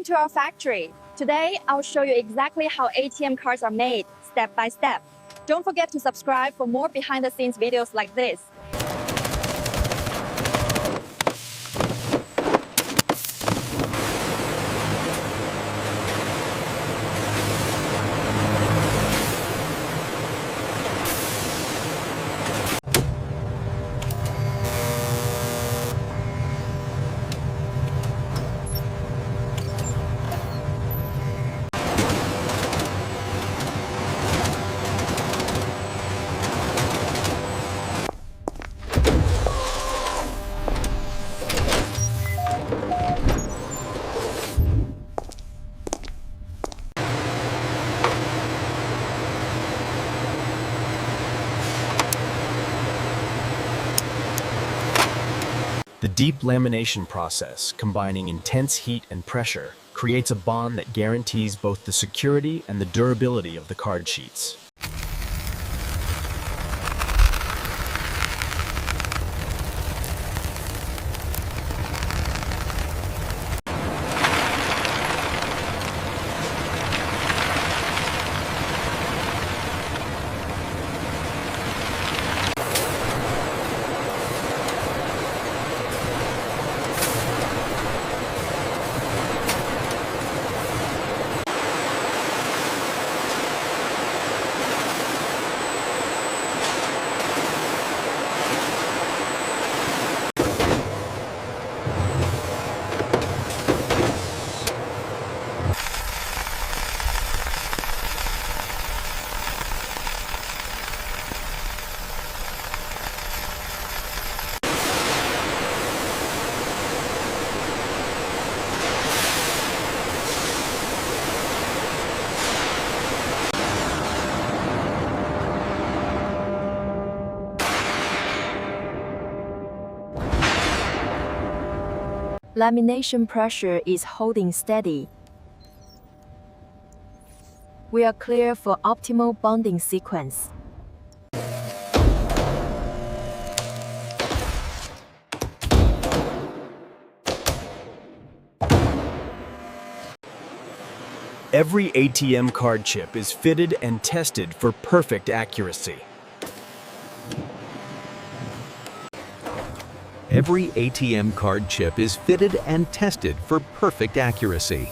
Welcome to our factory. Today, I'll show you exactly how ATM cards are made, step by step. Don't forget to subscribe for more behind-the-scenes videos like this. The deep lamination process, combining intense heat and pressure, creates a bond that guarantees both the security and the durability of the card sheets. Lamination pressure is holding steady. We are clear for optimal bonding sequence. Every ATM card chip is fitted and tested for perfect accuracy. Every ATM card chip is fitted and tested for perfect accuracy.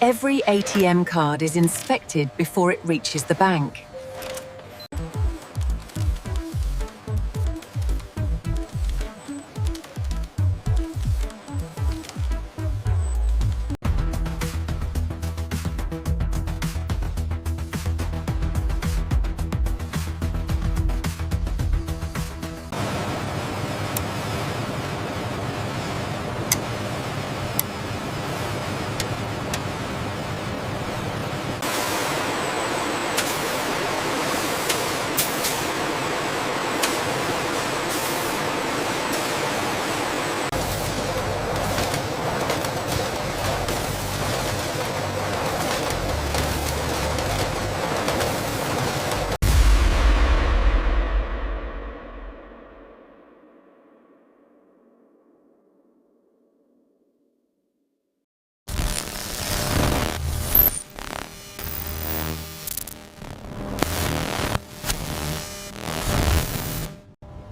Every ATM card is inspected before it reaches the bank.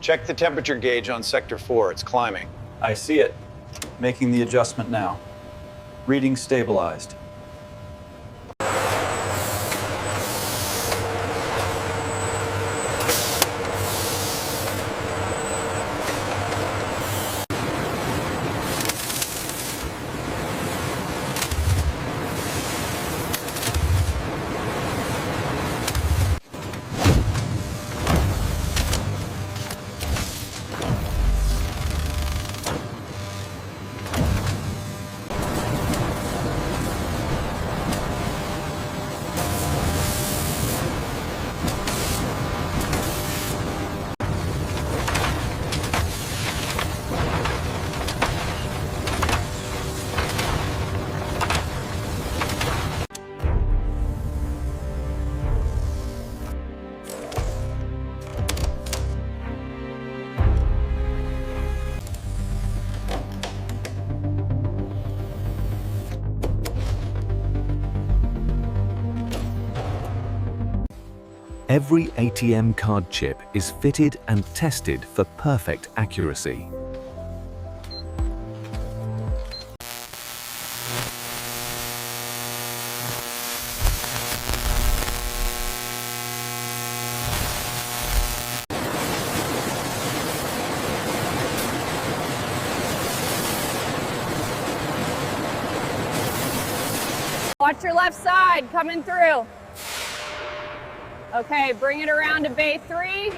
Check the temperature gauge on Sector 4. It's climbing. I see it. Making the adjustment now. Reading stabilized. Every ATM card chip is fitted and tested for perfect accuracy. Watch your left side, coming through. Okay, bring it around to bay 3.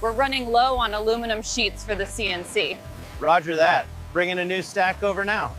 We're running low on aluminum sheets for the CNC. Roger that. Bringing a new stack over now.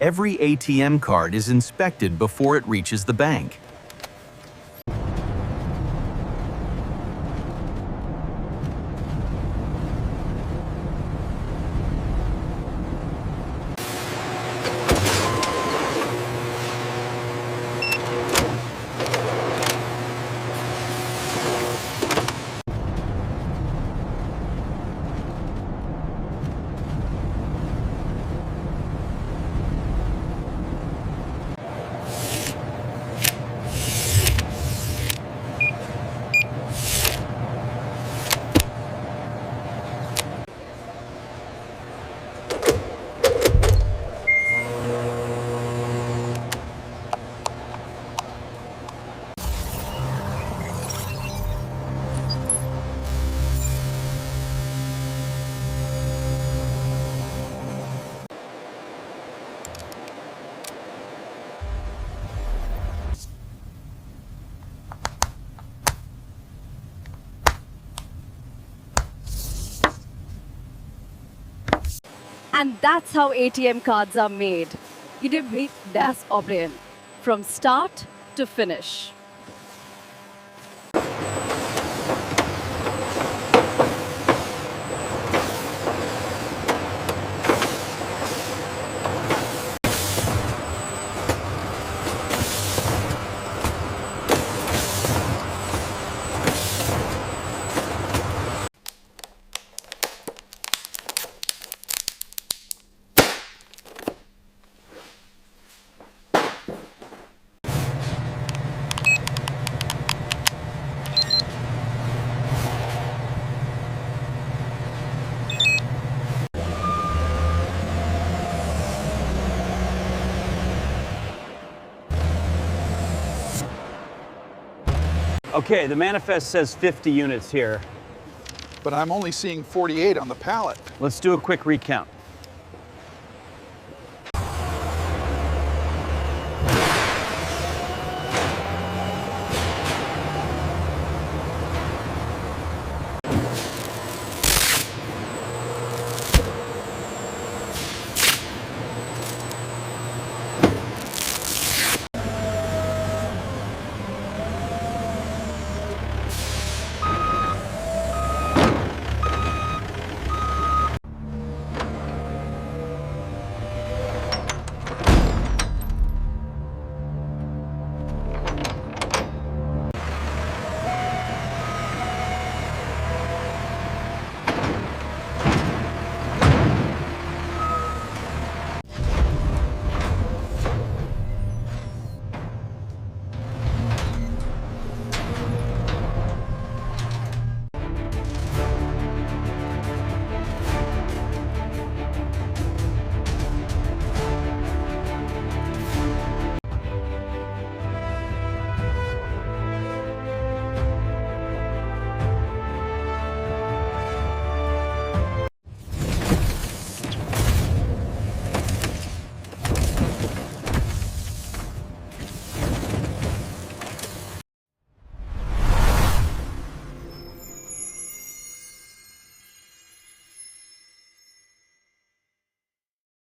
Every ATM card is inspected before it reaches the bank. And that's how ATM cards are made. Idem wird das operieren. From start to finish. Okay, the manifest says 50 units here. But I'm only seeing 48 on the pallet. Let's do a quick recount.